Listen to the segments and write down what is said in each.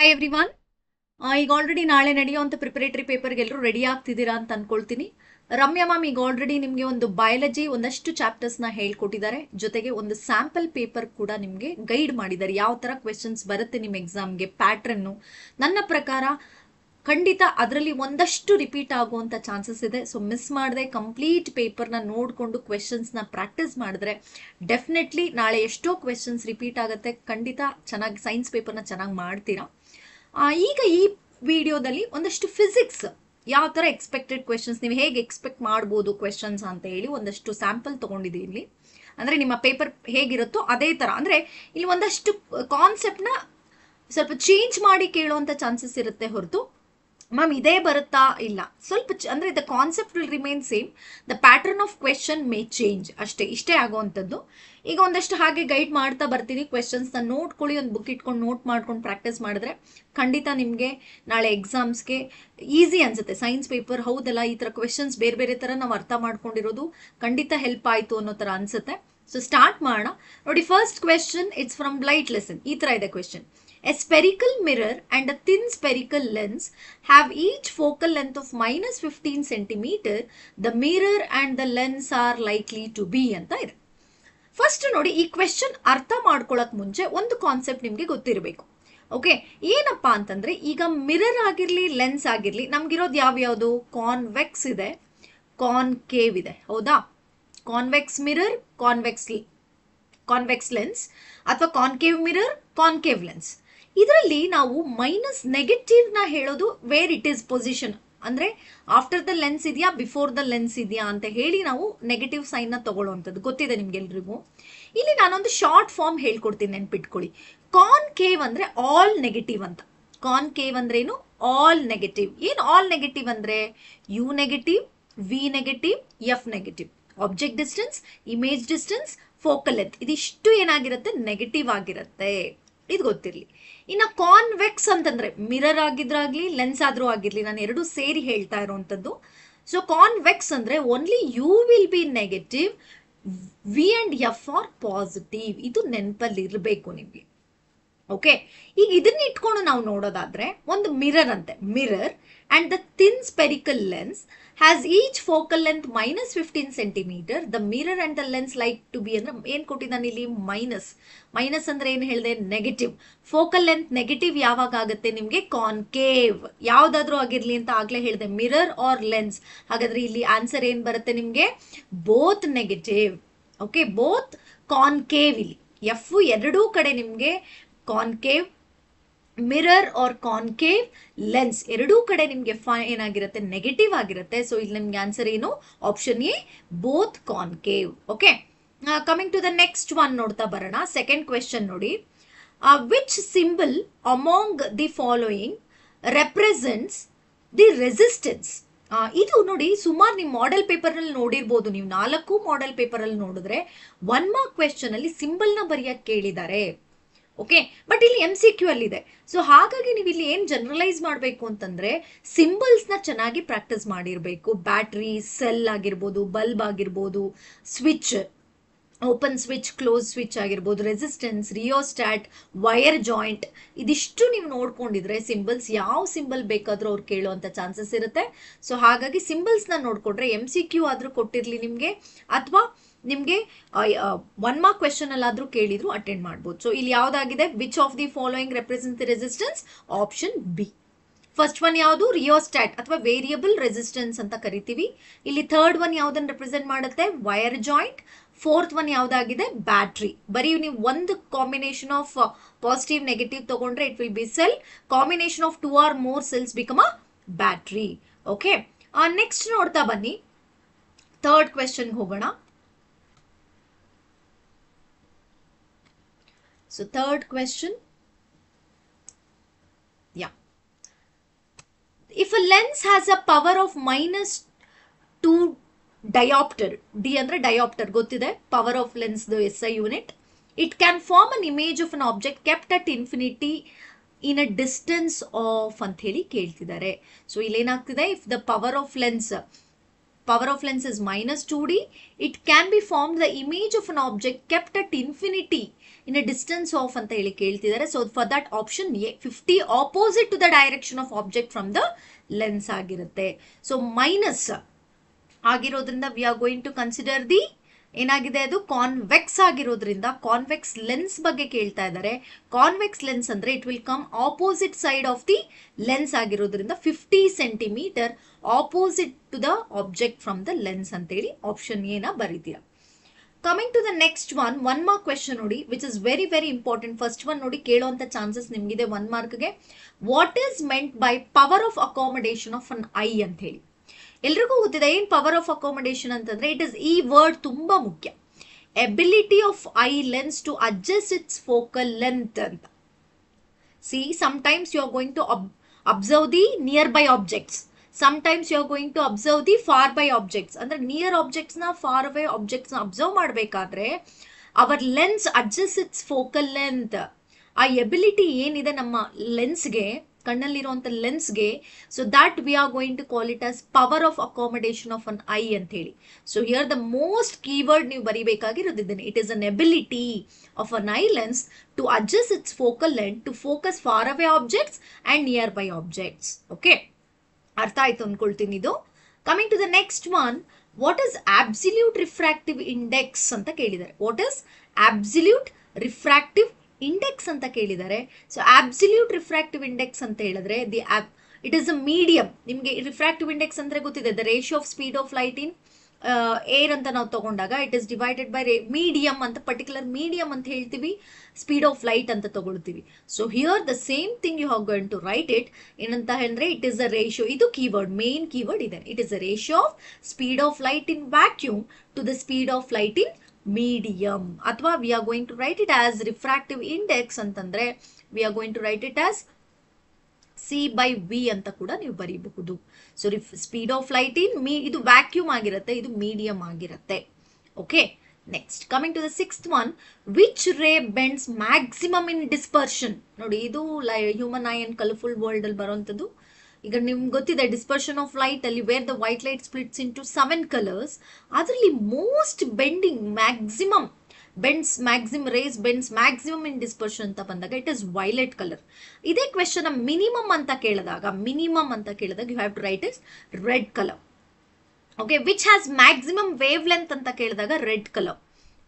Hi everyone. ಈಗ already ನಾಳೆ ನಡೆಯುವಂಥ ಪ್ರಿಪರೇಟರಿ ಪೇಪರ್ಗೆ ಎಲ್ಲರೂ ರೆಡಿ ಆಗ್ತಿದ್ದೀರಾ ಅಂತ ಅನ್ಕೊಳ್ತೀನಿ. ರಮ್ಯಾ ಮ್ಯಾಮ್ ಈಗ ಆಲ್ರೆಡಿ ನಿಮಗೆ ಒಂದು ಬಯಾಲಜಿ ಒಂದಷ್ಟು ಚಾಪ್ಟರ್ಸ್ನ ಹೇಳ್ಕೊಟ್ಟಿದ್ದಾರೆ, ಜೊತೆಗೆ ಒಂದು ಸ್ಯಾಂಪಲ್ ಪೇಪರ್ ಕೂಡ ನಿಮಗೆ ಗೈಡ್ ಮಾಡಿದ್ದಾರೆ. ಯಾವ ಥರ ಕ್ವೆಶನ್ಸ್ ಬರುತ್ತೆ ನಿಮ್ಮ ಎಕ್ಸಾಮ್ಗೆ ಪ್ಯಾಟ್ರನ್ನು. ನನ್ನ ಪ್ರಕಾರ ಖಂಡಿತ ಅದರಲ್ಲಿ ಒಂದಷ್ಟು ರಿಪೀಟ್ ಆಗುವಂಥ ಚಾನ್ಸಸ್ ಇದೆ. ಸೊ ಮಿಸ್ ಮಾಡದೆ ಕಂಪ್ಲೀಟ್ ಪೇಪರ್ನ ನೋಡಿಕೊಂಡು ಕ್ವೆಶನ್ಸ್ನ ಪ್ರಾಕ್ಟೀಸ್ ಮಾಡಿದ್ರೆ ಡೆಫಿನೆಟ್ಲಿ ನಾಳೆ ಎಷ್ಟೋ ಕ್ವೆಶನ್ಸ್ ರಿಪೀಟ್ ಆಗುತ್ತೆ. ಖಂಡಿತ ಚೆನ್ನಾಗಿ ಸೈನ್ಸ್ ಪೇಪರ್ನ ಚೆನ್ನಾಗಿ ಮಾಡ್ತೀರಾ. ಈಗ ಈ ವಿಡಿಯೋದಲ್ಲಿ ಒಂದಷ್ಟು ಫಿಸಿಕ್ಸ್ ಯಾವ ಥರ ಎಕ್ಸ್ಪೆಕ್ಟೆಡ್ ಕ್ವೆಶನ್ಸ್, ನೀವು ಹೇಗೆ ಎಕ್ಸ್ಪೆಕ್ಟ್ ಮಾಡ್ಬೋದು ಕ್ವೆಶನ್ಸ್ ಅಂತ ಹೇಳಿ ಒಂದಷ್ಟು ಸ್ಯಾಂಪಲ್ ತೊಗೊಂಡಿದ್ದೀನಿ ಇಲ್ಲಿ. ಅಂದರೆ ನಿಮ್ಮ ಪೇಪರ್ ಹೇಗಿರುತ್ತೋ ಅದೇ ಥರ, ಅಂದರೆ ಇಲ್ಲಿ ಒಂದಷ್ಟು ಕಾನ್ಸೆಪ್ಟ್ನ ಸ್ವಲ್ಪ ಚೇಂಜ್ ಮಾಡಿ ಕೇಳುವಂಥ ಚಾನ್ಸಸ್ ಇರುತ್ತೆ ಹೊರತು ಮ್ಯಾಮ್ ಇದೇ ಬರುತ್ತಾ ಇಲ್ಲ, ಸ್ವಲ್ಪ ಅಂದರೆ the concept will remain same, the pattern of question May change, ಇಷ್ಟೇ ಆಗುವಂಥದ್ದು. ಈಗ ಒಂದಷ್ಟು ಹಾಗೆ ಗೈಡ್ ಮಾಡ್ತಾ ಬರ್ತೀನಿ. ಕ್ವೆಶನ್ಸ್ನ ನೋಡ್ಕೊಳ್ಳಿ, ಒಂದು ಬುಕ್ ಇಟ್ಕೊಂಡು ನೋಟ್ ಮಾಡ್ಕೊಂಡು ಪ್ರಾಕ್ಟೀಸ್ ಮಾಡಿದ್ರೆ ಖಂಡಿತ ನಿಮಗೆ ನಾಳೆ ಎಕ್ಸಾಮ್ಸ್ಗೆ ಈಸಿ ಅನ್ಸುತ್ತೆ. ಸೈನ್ಸ್ ಪೇಪರ್ ಹೌದಲ್ಲ, ಈ ಥರ ಕ್ವೆಶನ್ಸ್ ಬೇರೆ ಬೇರೆ ಥರ ನಾವು ಅರ್ಥ ಮಾಡ್ಕೊಂಡಿರೋದು ಖಂಡಿತ ಹೆಲ್ಪ್ ಆಯಿತು ಅನ್ನೋ ಥರ ಅನ್ಸುತ್ತೆ. ಸೊ ಸ್ಟಾರ್ಟ್ ಮಾಡೋಣ. ನೋಡಿ, first question it's from light lesson. ಈ ಥರ ಇದೆ question. A spherical mirror and a thin spherical lens have each focal length of minus 15 centimeter. The mirror and the lens are likely to be ಅಂತ ಇದೆ. First ನೋಡಿ, ಈ question ಅರ್ಥ ಮಾಡ್ಕೊಳ್ಳೋಕೆ ಮುಂಚೆ ಒಂದು ಕಾನ್ಸೆಪ್ಟ್ ನಿಮಗೆ ಗೊತ್ತಿರಬೇಕು. ಓಕೆ, ಏನಪ್ಪಾ ಅಂತಂದ್ರೆ ಈಗ ಮಿರರ್ ಆಗಿರಲಿ ಲೆನ್ಸ್ ಆಗಿರಲಿ ನಮ್ಗಿರೋದು ಯಾವ್ಯಾವುದು? ಕಾನ್ವೆಕ್ಸ್ ಇದೆ, ಕಾನ್ಕೇವ್ ಇದೆ, ಹೌದಾ? ಕಾನ್ವೆಕ್ಸ್ ಮಿರರ್, ಕಾನ್ವೆಕ್ಸ್ ಲೆನ್ಸ್, ಅಥವಾ ಕಾನ್ಕೇವ್ ಮಿರರ್, ಕಾನ್ಕೇವ್ ಲೆನ್ಸ್. ಇದರಲ್ಲಿ ನಾವು ಮೈನಸ್ ನೆಗೆಟಿವ್ನ ಹೇಳೋದು ವೇರ್ ಇಟ್ ಈಸ್ ಪೊಸಿಷನ್, ಅಂದರೆ ಆಫ್ಟರ್ ದ ಲೆನ್ಸ್ ಇದೆಯಾ ಬಿಫೋರ್ ದ ಲೆನ್ಸ್ ಇದೆಯಾ ಅಂತ ಹೇಳಿ ನಾವು ನೆಗೆಟಿವ್ ಸೈನ್ನ ತಗೊಳ್ಳೋವಂಥದ್ದು ಗೊತ್ತಿದೆ ನಿಮ್ಗೆಲ್ರಿಗೂ. ಇಲ್ಲಿ ನಾನೊಂದು ಶಾರ್ಟ್ ಫಾರ್ಮ್ ಹೇಳ್ಕೊಡ್ತೀನಿ, ನೆನ್ಪಿಟ್ಕೊಳ್ಳಿ. ಕಾನ್ಕೇವ್ ಅಂದರೆ ಆಲ್ ನೆಗೆಟಿವ್ ಅಂತ. ಕಾನ್ಕೇವ್ ಅಂದ್ರೇನು? All negative. ಏನು ಆಲ್ ನೆಗೆಟಿವ್ ಅಂದರೆ? U negative, V negative, F negative. Object distance, image distance, focal length, ಇದಿಷ್ಟು ಏನಾಗಿರುತ್ತೆ? ನೆಗೆಟಿವ್ ಆಗಿರುತ್ತೆ. ಇದು ಗೊತ್ತಿರಲಿ. ಇನ್ನು ಕಾನ್ವೆಕ್ಸ್ ಅಂತಂದ್ರೆ ಮಿರರ್ ಆಗಿದ್ರಾಗ್ಲಿ ಲೆನ್ಸ್ ಆದ್ರೂ ಆಗಿರ್ಲಿ, ನಾನು ಎರಡು ಸೇರಿ ಹೇಳ್ತಾ ಇರೋವಂಥದ್ದು. ಸೊ ಕಾನ್ವೆಕ್ಸ್ ಅಂದ್ರೆ only U will be negative, V and F are positive. ಇದು ನೆನಪಲ್ಲಿ ಇರಬೇಕು ನಿಮಗೆ. ಓಕೆ, ಈಗ ಇದನ್ನ ಇಟ್ಕೊಂಡು ನಾವು ನೋಡೋದಾದ್ರೆ ಒಂದು ಮಿರರ್ ಅಂತೆ. Mirror and the thin spherical lens has each focal length minus 15 centimeter. The mirror and the lens like to be ಅಂದ್ರೆ ಏನ್ ಕೊಟ್ಟಿದ್ದಾನೆ ಇಲ್ಲಿ? ಮೈನಸ್ ಅಂದ್ರೆ ಏನ್ ಹೇಳಿದೆ? ನೆಗೆಟಿವ್. ಫೋಕಲ್ ಲೆಂತ್ ನೆಗೆಟಿವ್ ಯಾವಾಗ ಆಗುತ್ತೆ ನಿಮ್ಗೆ? ಕಾನ್ಕೇವ್. ಯಾವ್ದಾದ್ರೂ ಆಗಿರ್ಲಿ ಅಂತ ಆಗ್ಲೇ ಹೇಳಿದೆ, ಮಿರರ್ ಆರ್ ಲೆನ್ಸ್. ಹಾಗಾದ್ರೆ ಇಲ್ಲಿ ಆನ್ಸರ್ ಏನ್ ಬರುತ್ತೆ ನಿಮ್ಗೆ? Both negative. Okay, both concave. ಇಲ್ಲಿ ಎಫ್ ಎರಡೂ ಕಡೆ ನಿಮ್ಗೆ concave mirror or concave lens ಎರಡೂ ಕಡೆ ನಿಮಗೆ ಏನಾಗಿರುತ್ತೆ? ನೆಗೆಟಿವ್ ಆಗಿರುತ್ತೆ. ಸೊ ಇಲ್ಲಿ ನಿಮ್ಗೆ ಆನ್ಸರ್ ಏನು? Option A, both concave. Okay, coming to the next one ನೋಡ್ತಾ ಬರೋಣ. ಸೆಕೆಂಡ್ ಕ್ವೆಶನ್ ನೋಡಿ. Which symbol among the following represents the resistance? ಇದು ನೋಡಿ, ಸುಮಾರು ನೀವು ಮಾಡೆಲ್ ಪೇಪರ್ನಲ್ಲಿ ನೋಡಿರ್ಬೋದು. ನೀವು 4 ಮಾಡೆಲ್ ಪೇಪರಲ್ಲಿ ನೋಡಿದ್ರೆ 1 ಮಾರ್ಕ್ ಕ್ವೆಶನ್ ಅಲ್ಲಿ ಸಿಂಬಲ್ನ ಬರೆಯಕ್ಕೆ ಕೇಳಿದ್ದಾರೆ. ಓಕೆ, ಬಟ್ ಇಲ್ಲಿ MCQ ಅಲ್ಲಿದೆ. ಸೊ ಹಾಗಾಗಿ ನೀವು ಇಲ್ಲಿ ಏನು ಜನರಲೈಸ್ ಮಾಡಬೇಕು ಅಂತಂದ್ರೆ ಸಿಂಬಲ್ಸ್ನ ಚೆನ್ನಾಗಿ ಪ್ರಾಕ್ಟೀಸ್ ಮಾಡಿರಬೇಕು. ಬ್ಯಾಟ್ರಿ, ಸೆಲ್ ಆಗಿರ್ಬೋದು, ಬಲ್ಬ್ ಆಗಿರ್ಬೋದು, switch, open switch, close switch ಆಗಿರ್ಬೋದು, ರೆಸಿಸ್ಟೆನ್ಸ್, ರಿಯೋಸ್ಟ್ಯಾಟ್, ವೈರ್ ಜಾಯಿಂಟ್, ಇದಿಷ್ಟು ನೀವು ನೋಡ್ಕೊಂಡಿದ್ರೆ ಸಿಂಬಲ್ಸ್ ಯಾವ ಸಿಂಬಲ್ ಬೇಕಾದ್ರೂ ಅವ್ರು ಕೇಳುವಂಥ ಚಾನ್ಸಸ್ ಇರುತ್ತೆ. ಸೊ ಹಾಗಾಗಿ ಸಿಂಬಲ್ಸ್ನ ನೋಡ್ಕೊಂಡ್ರೆ MCQ ಆದ್ರೂ ಕೊಟ್ಟಿರಲಿ ನಿಮಗೆ, ಅಥವಾ ನಿಮಗೆ 1 ಮಾರ್ಕ್ ಕ್ವೆಶನ್ ಅಲ್ಲಾದ್ರೂ ಕೇಳಿದ್ರು ಅಟೆಂಡ್ ಮಾಡ್ಬೋದು. ಸೊ ಇಲ್ಲಿ ಯಾವ್ದಾಗಿದೆ? Which of the following represent the resistance? Option B. First one ಯಾವುದು? ರಿಯೋಸ್ಟ್ಯಾಟ್ ಅಥವಾ ವೇರಿಯಬಲ್ ರೆಸಿಸ್ಟೆನ್ಸ್ ಅಂತ ಕರಿತೀವಿ. ಇಲ್ಲಿ ಥರ್ಡ್ ಒನ್ ಯಾವ್ದನ್ನ ರೆಪ್ರೆಸೆಂಟ್ ಮಾಡುತ್ತೆ? Wire joint. ಫೋರ್ತ್ ಒನ್ ಯಾವ್ದಾಗಿದೆ? ಬ್ಯಾಟ್ರಿ. ಬರೀ ನೀವು ಒಂದು ಕಾಂಬಿನೇಷನ್ ಆಫ್ ಪಾಸಿಟಿವ್ ನೆಗೆಟಿವ್ ತಗೊಂಡ್ರೆ it will be cell. Combination of 2 or more cells become a battery. Okay, next ನೋಡ್ತಾ ಬನ್ನಿ. ಥರ್ಡ್ ಕ್ವೆಶನ್ ಹೋಗೋಣ. So third question, yeah. If a lens has a power of -2 diopter, D andre diopter gottide, power of lens the SI unit, it can form an image of an object kept at infinity in a distance of ಅಂತ ಹೇಳಿ ಕೇಳ್ತಿದ್ದಾರೆ. So ಇಲ್ಲಿ ಏನಾಗ್ತಿದೆ? if the power of lens power of lens is minus 2d. It can be formed the image of an object kept at infinity in a distance of ಅಂತ ಹೇಳಿ ಕೇಳ್ತಿದ್ದಾರೆ. So for that option A 50 opposite to the direction of object from the lens ಆಗಿರುತ್ತೆ. So minus ಆಗಿರೋದ್ರಿಂದ we are going to consider the ಏನಾಗಿದೆ ಅದು convex ಆಗಿರೋದ್ರಿಂದ convex lens ಬಗ್ಗೆ ಕೇಳ್ತಾ ಇದ್ದಾರೆ. ಕಾನ್ವೆಕ್ಸ್ ಲೆನ್ಸ್ ಅಂದ್ರೆ it will come opposite side of the lens ಆಗಿರೋದ್ರಿಂದ 50 centimetre opposite to the object from the lens ಅಂತೇಳಿ ಆಪ್ಷನ್ ಎ ನ ಬರೀತೀರಾ. Coming to the next one mark question ನೋಡಿ, which is very very important. First one ನೋಡಿ ಕೇಳುವಂತ chances ನಿಮ್ಗಿದೆ 1 ಮಾರ್ಕ್ಗೆ. What is meant by power of accommodation of an eye ಅಂತ ಹೇಳಿ. ಎಲ್ರಿಗೂ ಗೊತ್ತಿದೆ ಏನ್ ಪವರ್ ಆಫ್ ಅಕಾಮಡೇಷನ್ ಅಂತಂದ್ರೆ, ಇಟ್ ಇಸ್ ಈ ವರ್ಡ್ ತುಂಬಾ ಮುಖ್ಯ. Ability of eye lens to adjust its focal length ಅಂತ. See sometimes you are going to observe the nearby objects, sometimes you are going to observe the far by objects. ಅಂದ್ರೆ near objects ನ far away objects ನ observe ಮಾಡಬೇಕಾದ್ರೆ our lens adjust its focal length. ಆ ability ಏನಿದೆ ನಮ್ಮ ಲೆನ್ಸ್ಗೆ, ಕಣ್ಣಲ್ಲಿರುವಂತ ಲೆನ್ಸ್ಗೆ, so that we are going to call it as power of accommodation of an eye ಅಂತ ಹೇಳಿ. So here the most keyword ನೀವು ಬರಿಬೇಕಾಗಿರೋದಿದ್ದೇನೆ. It is an ability of an eye lens to adjust its focal length to focus far away objects and nearby objects. Okay, ಅರ್ಥ ಆಯ್ತು ಅನ್ಕೊಳ್ತೀನಿ ಇದು. Coming to the next one, what is absolute refractive index ಅಂತ ಕೇಳಿದ್ದಾರೆ. What is absolute refractive index ಅಂತ ಕೇಳಿದ್ದಾರೆ. So absolute refractive index ಅಂತ ಹೇಳಿದ್ರೆ ಇಟ್ ಇಸ್ ಅ ಮೀಡಿಯಂ. ನಿಮಗೆ ರಿಫ್ರಾಕ್ಟಿವ್ ಇಂಡೆಕ್ಸ್ ಅಂದ್ರೆ ಗೊತ್ತಿದೆ, the ratio of speed of light in air ಅಂತ ನಾವು ತಗೊಂಡಾಗ it is divided by medium ಅಂತ, ಪರ್ಟಿಕ್ಯುಲರ್ ಮೀಡಿಯಂ ಅಂತ ಹೇಳ್ತೀವಿ, ಸ್ಪೀಡ್ ಆಫ್ ಲೈಟ್ ಅಂತ ತಗೊಳ್ತೀವಿ. So here the same thing you have going to write it ಏನಂತ ಹೇಳಿದ್ರೆ, ಇಟ್ ಇಸ್ ಅ ರೇಷಿಯೋ. ಇದು ಕೀವರ್ಡ್, ಮೇನ್ ಕೀವರ್ಡ್ ಇದೆ. It is a ratio of speed of light in vacuum to the speed of light in medium. ಅಥವಾ we are going to write it as refractive index ಅಂತಂದ್ರೆ we are going to write it as C by V ಅಂತ ಕೂಡ ನೀವು ಬರೀಬಹುದು. So speed of light in ಇದು vacuum ಆಗಿರುತ್ತೆ, ಇದು medium ಆಗಿರುತ್ತೆ. Okay, next coming to the sixth one, which ray bends maximum in dispersion. ನೋಡಿ ಇದು human eye and colourful world ಅಲ್ಲಿ ಬರುವಂತದ್ದು. ಈಗ ನಿಮ್ಗೆ ಗೊತ್ತಿದೆ ಡಿಸ್ಪರ್ಷನ್ ಆಫ್ ಲೈಟ್ ಅಲ್ಲಿ where the white light splits into 7 colours, ಅದರಲ್ಲಿ most bending maximum rays bends maximum in dispersion ಅಂತ ಬಂದಾಗ ಇಟ್ ಇಸ್ ವೈಲೆಟ್ ಕಲರ್. ಇದೇ ಕ್ವೆಶನ್ ಮಿನಿಮಮ್ ಅಂತ ಕೇಳಿದಾಗ you have to write is red colour. Okay, which has maximum wave length ಅಂತ ಕೇಳಿದಾಗ red colour.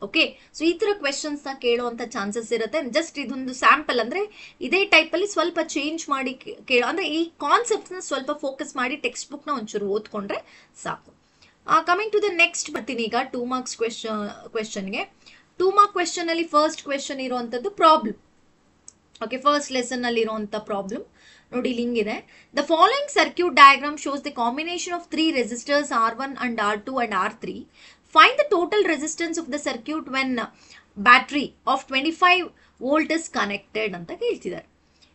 Okay, so ಈ ತರ questions ನ ಕೇಳುವಂತ ಚಾನ್ಸಸ್ ಇರುತ್ತೆ. ಜಸ್ಟ್ ಇದೊಂದು ಸ್ಯಾಂಪಲ್, ಅಂದ್ರೆ ಇದೇ ಟೈಪ್ ಅಲ್ಲಿ ಸ್ವಲ್ಪ ಚೇಂಜ್ ಮಾಡಿ ಕೇಳೋ, ಅಂದ್ರೆ ಈ ಕಾನ್ಸೆಪ್ಟ್ ನ ಸ್ವಲ್ಪ ಫೋಕಸ್ ಮಾಡಿ ಟೆಕ್ಸ್ಟ್ ಬುಕ್ ನ ಒಂಚೂರು ಓದ್ಕೊಂಡ್ರೆ ಸಾಕು. ಕಮಿಂಗ್ ಟು ದ ನೆಕ್ಸ್ಟ್ ಬರ್ತೀನಿ ಈಗ 2 ಮಾರ್ಕ್ಸ್ ಕ್ವೆಶನ್ಗೆ. 2 ಮಾರ್ಕ್ ಕ್ವೆಶನ್ ಅಲ್ಲಿ ಫಸ್ಟ್ ಕ್ವೆಶನ್ ಇರುವಂತದ್ದು ಪ್ರಾಬ್ಲಮ್. ಓಕೆ, ಫಸ್ಟ್ ಲೆಸನ್ ಅಲ್ಲಿ ಇರುವಂತ ಪ್ರಾಬ್ಲಮ್ ನೋಡಿ ಇಲ್ಲಿ ಹಿಂಗಿದೆ. The following circuit diagram shows the combination of 3 resistors R1 and R2 and R3. Find the total resistance of the circuit when battery of 25 volt is connected ಅಂತ ಕೇಳ್ತಿದ್ದಾರೆ.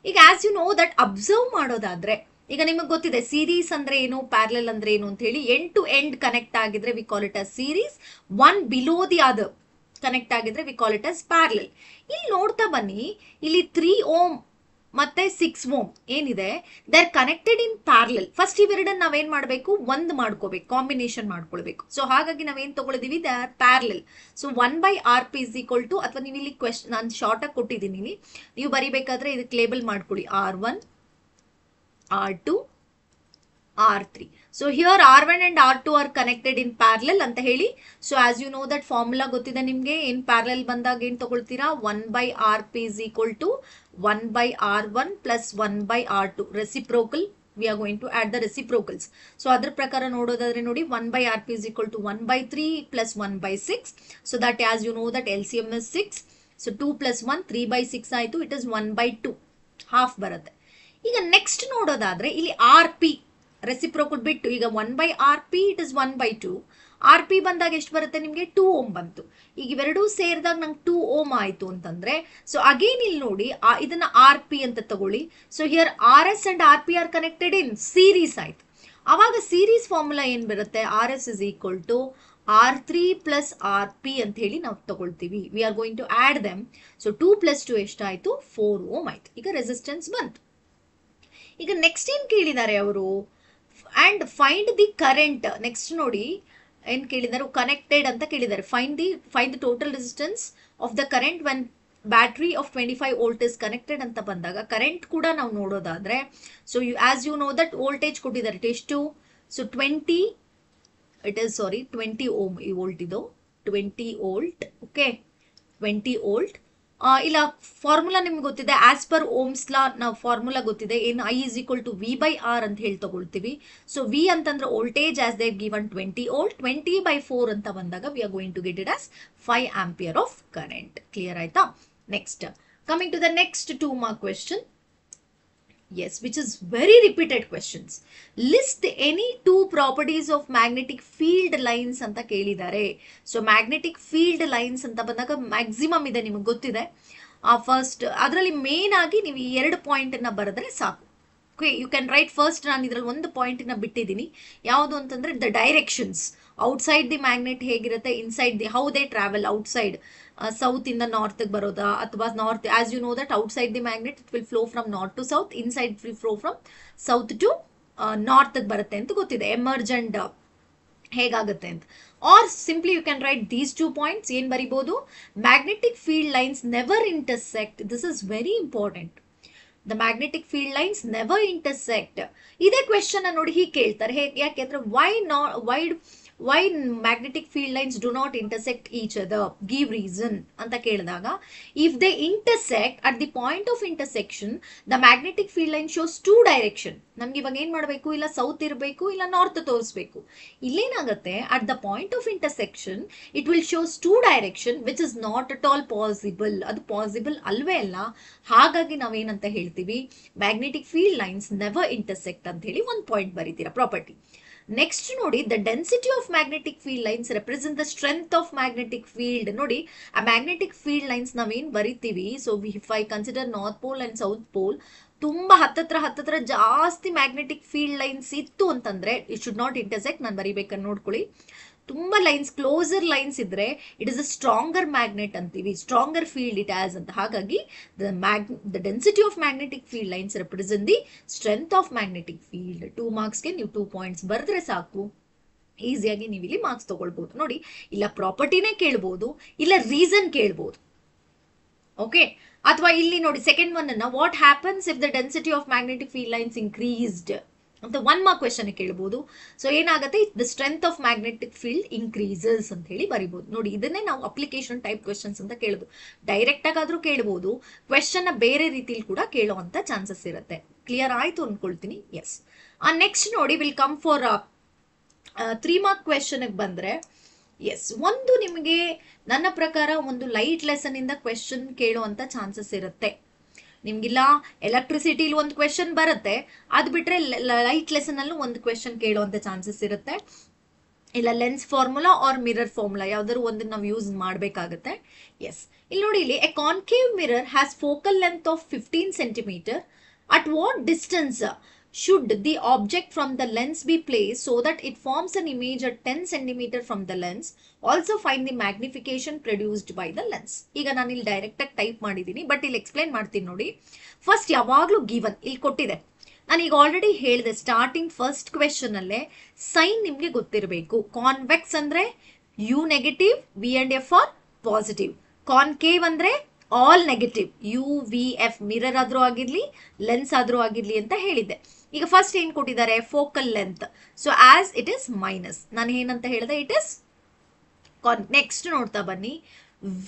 ಈಗ as you know that observe ಮಾಡೋದಾದ್ರೆ, ಈಗ ನಿಮಗೆ ಗೊತ್ತಿದೆ series ಅಂದ್ರೆ ಏನು, parallel ಅಂದ್ರೆ ಏನು ಅಂತ ಹೇಳಿ. ಎಂಡ್ ಟು ಎಂಡ್ ಕನೆಕ್ಟ್ ಆಗಿದ್ರೆ we call it as series, one below the other connect ಆಗಿದ್ರೆ we call it as parallel. ಇಲ್ಲಿ ನೋಡ್ತಾ ಬನ್ನಿ, ಇಲ್ಲಿ 3 ಓಮ್ ಮತ್ತೆ 6 ಓಮ್ ಏನಿದೆ, they are connected in parallel. First ಇವೆರಡನ್ನ ನಾವೇನ್ ಮಾಡಬೇಕು, ಒಂದು ಮಾಡ್ಕೋಬೇಕು, ಕಾಂಬಿನೇಷನ್ ಮಾಡ್ಕೊಳ್ಬೇಕು. ಸೊ ಹಾಗಾಗಿ ನಾವೇನ್ ತಗೊಳಿದೀವಿ, they are parallel. So 1/RP is equal to, ಅಥವಾ ನೀವು ಇಲ್ಲಿ ಕ್ವೆಶ್ಚನ್ ನಾನು ಶಾರ್ಟ್ ಆಗಿ ಕೊಟ್ಟಿದ್ದೀನಿ, ನೀವು ಬರಿಬೇಕಾದ್ರೆ ಇದಕ್ಕೆ ಲೇಬಲ್ ಮಾಡ್ಕೊಳ್ಳಿ R1 R2 R3. So here R1 and R2 are connected in parallel ಅಂತ ಹೇಳಿ. So as you know that formula ಗೊತ್ತಿದೆ ನಿಮ್ಗೆ, in parallel ಬಂದಾಗ ಏನ್ ತಗೊಳ್ತೀರಾ, 1/RP is equal to 1/R1 plus 1/R2. reciprocal, we are going to add the reciprocals. So ಅದರ ಪ್ರಕಾರ ನೋಡೋದಾದ್ರೆ ನೋಡಿ, 1/RP is equal to 1/3 plus 1/6. So that as you know that LCM is 6. So 2 plus 1 3/6 ಆಯ್ತು, it is 1/2, half ಬರುತ್ತೆ. ಈಗ next ನೋಡೋದಾದ್ರೆ ಇಲ್ಲಿ RP reciprocal ಬಿಟ್ಟು, ಈಗ 1/RP ಇಟ್ ಇಸ್ 1/2. RP ಬಂದಾಗ ಎಷ್ಟು ಬರುತ್ತೆ ನಿಮಗೆ, 2 ಓಮ್ ಬಂತು. ಈಗ ಇವೆರಡೂ ಸೇರಿದಾಗ ನಂಗೆ 2 ಓಮ್ ಆಯ್ತು ಅಂತಂದ್ರೆ, ಸೊ ಅಗೇನ್ ಇಲ್ಲಿ ನೋಡಿ ಇದನ್ನ RP ಅಂತ ತಗೊಳ್ಳಿ. So here RS and RP are connected in series ಆಯ್ತು. ಅವಾಗ ಸೀರೀಸ್ ಫಾರ್ಮುಲಾ ಏನ್ ಬರುತ್ತೆ, RS is equal to R3 plus RP ಅಂತ ಹೇಳಿ ನಾವು ತಗೊಳ್ತೀವಿ. We are going to add them. So 2 + 2 ಎಷ್ಟಾಯ್ತು, 4 ಓಮ್ ಆಯ್ತು. ಈಗ ರೆಸಿಸ್ಟೆನ್ಸ್ ಬಂತು. ಈಗ ನೆಕ್ಸ್ಟ್ ಏನ್ ಕೇಳಿದ್ದಾರೆ ಅವರು, and find the current. Next ನೋಡಿ ಏನ್ ಕೇಳಿದಾರೆ, ಕನೆಕ್ಟೆಡ್ ಅಂತ ಕೇಳಿದ್ದಾರೆ. Find the total resistance of the current when battery of 25 volt is connected ಅಂತ ಬಂದಾಗ ಕರೆಂಟ್ ಕೂಡ ನಾವು ನೋಡೋದಾದ್ರೆ, so as you know that voltage ಕೊಟ್ಟಿದ್ದಾರೆ ಎಷ್ಟು, ಸೊ 20 ಓಮ್ ಈ ವೋಲ್ಟ್ ಇದು 20 ವೋಲ್ಟ್. Okay 20 volt. ಇಲ್ಲ ಫಾರ್ಮುಲಾ ನಿಮ್ಗೆ ಗೊತ್ತಿದೆ, ಆಸ್ ಪರ್ ಓಮ್ಸ್ ಲಾ ನಾವು ಫಾರ್ಮುಲಾ ಗೊತ್ತಿದೆ ಏನು, I is equal to V by R ಅಂತ ಹೇಳಿ ತಗೊಳ್ತೀವಿ. ಸೊ V ಅಂತಂದ್ರೆ voltage as they given 20 volt, 20/4 ಅಂತ ಬಂದಾಗ we are going to get it as 5 ampere of current. Clear ಆಯ್ತಾ? Next coming to the next 2 mark question. Yes, which is very repeated questions. List any 2 properties of magnetic field lines ಅಂತ ಕೇಳಿದ್ದಾರೆ. So magnetic field lines ಅಂತ ಬಂದಾಗ maximum ಇದೆ, ನಿಮಗೆ ಗೊತ್ತಿದೆ. First ಅದರಲ್ಲಿ main ಆಗಿ ನೀವು 2 ಪಾಯಿಂಟನ್ನು ಬರೆದ್ರೆ ಸಾಕು. Okay, you can write first. ನಾನು ಇದರಲ್ಲಿ ಒಂದು ಪಾಯಿಂಟನ್ನು ಬಿಟ್ಟಿದ್ದೀನಿ. ಯಾವುದು ಅಂತಂದ್ರೆ the directions outside the magnet ಹೇಗಿರುತ್ತೆ, inside the how they travel outside, south ಇಂದ ನಾರ್ತ್ ಬರೋದಾ ಅಥವಾ north. As you know that outside the magnet it will flow from north to south, inside will flow from south to north ಬರುತ್ತೆ ಅಂತ ಗೊತ್ತಿದೆ. Emergent ಹೇಗಾಗುತ್ತೆ ಅಂತ. Or simply you can write these 2 points. ಏನ್ ಬರಿಬಹುದು, magnetic field lines never intersect. This is very important. The magnetic field lines never intersect. ಇದೇ question ನೋಡಿ ಹೀಗೆ ಕೇಳ್ತಾರೆ. ಯಾಕೆಂದ್ರೆ why magnetic field lines do not intersect each other, give reason ಅಂತ ಕೇಳಿದಾಗ, if they intersect at the point of intersection the magnetic field line shows 2 direction. ನಮ್ಗೆ ಇವಾಗ ಏನ್ ಮಾಡಬೇಕು, ಇಲ್ಲ ಸೌತ್ ಇರಬೇಕು ಇಲ್ಲ ನಾರ್ತ್ ತೋರಿಸ್ಬೇಕು. ಇಲ್ಲೇನಾಗುತ್ತೆ, at the point of intersection it will shows 2 direction which is not at all possible. ಅದು possible ಅಲ್ವೇ ಅಲ್ಲ. ಹಾಗಾಗಿ ನಾವೇನಂತ ಹೇಳ್ತೀವಿ, magnetic field lines never intersect ಅಂತ ಹೇಳಿ ಒಂದು ಪಾಯಿಂಟ್ ಬರೀತೀರಾ ಪ್ರಾಪರ್ಟಿ. ನೆಕ್ಸ್ಟ್ ನೋಡಿ, the density of magnetic field lines represent the strength of magnetic field. ನೋಡಿ ಆ ಮ್ಯಾಗ್ನೆಟಿಕ್ ಫೀಲ್ಡ್ ಲೈನ್ಸ್ ನಾವೇನ್ ಬರಿತೀವಿ, so if I consider north pole and south pole, ತುಂಬಾ ಹತ್ತತ್ರ ಜಾಸ್ತಿ ಮ್ಯಾಗ್ನೆಟಿಕ್ ಫೀಲ್ಡ್ ಲೈನ್ಸ್ ಇತ್ತು ಅಂತಂದ್ರೆ ಇಟ್ ಶುಡ್ ನಾಟ್ ಇಂಟರ್ಸೆಕ್ಟ್. ನಾನು ಬರಿಬೇಕನ್ನು ನೋಡ್ಕೊಳ್ಳಿ. ತುಂಬಾ ಲೈನ್ಸ್ ಕ್ಲೋಸರ್ ಲೈನ್ಸ್ ಇದ್ರೆ it is a stronger magnet ಅಂತೀವಿ, ಸ್ಟ್ರಾಂಗರ್ ಫೀಲ್ಡ್ ಇಟ್ ಆಸ್ ಅಂತ. ಹಾಗಾಗಿ the density of magnetic field lines represent the strength of magnetic field. 2 ಮಾರ್ಕ್ಸ್ಗೆ ನೀವು 2 ಪಾಯಿಂಟ್ಸ್ ಬರೆದ್ರೆ ಸಾಕು, ಈಸಿಯಾಗಿ ನೀವು ಇಲ್ಲಿ ಮಾರ್ಕ್ಸ್ ತಗೊಳ್ಬಹುದು. ನೋಡಿ, ಇಲ್ಲ ಪ್ರಾಪರ್ಟಿನೇ ಕೇಳ್ಬೋದು, ಇಲ್ಲ ರೀಸನ್ ಕೇಳ್ಬೋದು. ಓಕೆ, ಅಥವಾ ಇಲ್ಲಿ ನೋಡಿ ಸೆಕೆಂಡ್ ಒನ್ ಅನ್ನ, what happens if the density of magnetic field lines increased ಅಂತ 1 ಮಾರ್ಕ್ ಕ್ವೆಶ್ಚನ್ ಕೇಳ್ಬೋದು. ಸೊ ಏನಾಗುತ್ತೆ, the strength of magnetic field increases ಅಂತ ಹೇಳಿ ಬರಿಬಹುದು. ನೋಡಿ, ಇದನ್ನೇ ನಾವು ಅಪ್ಲಿಕೇಶನ್ ಟೈಪ್ ಕ್ವೆಶ್ಚನ್ಸ್ ಅಂತ ಕೇಳೋದು. ಡೈರೆಕ್ಟ್ ಆಗಾದ್ರೂ ಕೇಳ್ಬೋದು, ಕ್ವೆಶ್ಚನ್ ಬೇರೆ ರೀತಿಲಿ ಕೂಡ ಕೇಳುವಂತ ಚಾನ್ಸಸ್ ಇರುತ್ತೆ. ಕ್ಲಿಯರ್ ಆಯ್ತು ಅನ್ಕೊಳ್ತೀನಿ. ಎಸ್, ನೆಕ್ಸ್ಟ್ ನೋಡಿ will come for 3 mark question ಬಂದ್ರೆ, ಎಸ್ ಒಂದು ನಿಮಗೆ ನನ್ನ ಪ್ರಕಾರ ಒಂದು ಲೈಟ್ ಲೆಸನ್ ಇಂದ ಕ್ವೆಶ್ಚನ್ ಕೇಳುವಂತ ಚಾನ್ಸಸ್ ಇರುತ್ತೆ. ನಿಮ್ಗಿಲ್ಲ ಎಲೆಕ್ಟ್ರಿಸಿಟಿಲಿ ಒಂದು ಕ್ವೆಶ್ಚನ್ ಬರುತ್ತೆ, ಅದು ಬಿಟ್ರೆ ಲೈಟ್ ಲೆಸನ್ ಅಲ್ಲೂ ಒಂದು ಕ್ವೆಶ್ಚನ್ ಕೇಳುವಂತ ಚಾನ್ಸಸ್ ಇರುತ್ತೆ. ಇಲ್ಲ lens formula or mirror formula ಯಾವ್ದಾದ್ರು ಒಂದು ನಾವು ಯೂಸ್ ಮಾಡಬೇಕಾಗುತ್ತೆ. ಎಸ್, ಇಲ್ಲಿ ನೋಡಿ, ಇಲ್ಲಿ a concave mirror has focal length of 15 centimetre. At what distance should the object from the lens be placed so that it forms an image at 10 centimeter from the lens? Also find the magnification produced by the lens. ಈಗ ನಾನು ಇಲ್ಲಿ direct ಆಗಿ type ಮಾಡಿದ್ದೀನಿ, but ಇಲ್ಲಿ explain ಮಾಡ್ತೀನಿ ನೋಡಿ. First ಯಾವಾಗ್ಲೂ given ಇಲ್ಲಿ ಕೊಟ್ಟಿದೆ. ನಾನು ಈಗ ಆಲ್ರೆಡಿ ಹೇಳಿದೆ ಸ್ಟಾರ್ಟಿಂಗ್ ಫಸ್ಟ್ ಕ್ವೆಶ್ಚನ್ ಅಲ್ಲೇ ಸೈನ್ ನಿಮ್ಗೆ ಗೊತ್ತಿರಬೇಕು. ಕಾನ್ವೆಕ್ಸ್ ಅಂದ್ರೆ u negative, V and F are positive. Concave ಅಂದ್ರೆ all negative, u v f, mirror ಆದ್ರೂ ಆಗಿರ್ಲಿ ಲೆನ್ಸ್ ಆದ್ರೂ ಆಗಿರ್ಲಿ ಅಂತ ಹೇಳಿದ್ದೆ. ಈಗ ಫಸ್ಟ್ ಏನ್ ಕೊಟ್ಟಿದ್ದಾರೆ, focal length. So as it is minus, ನಾನು ಏನಂತ ಹೇಳಿದೆ, ಇಟ್ ಇಸ್ ನೆಕ್ಸ್ಟ್ ನೋಡ್ತಾ ಬನ್ನಿ,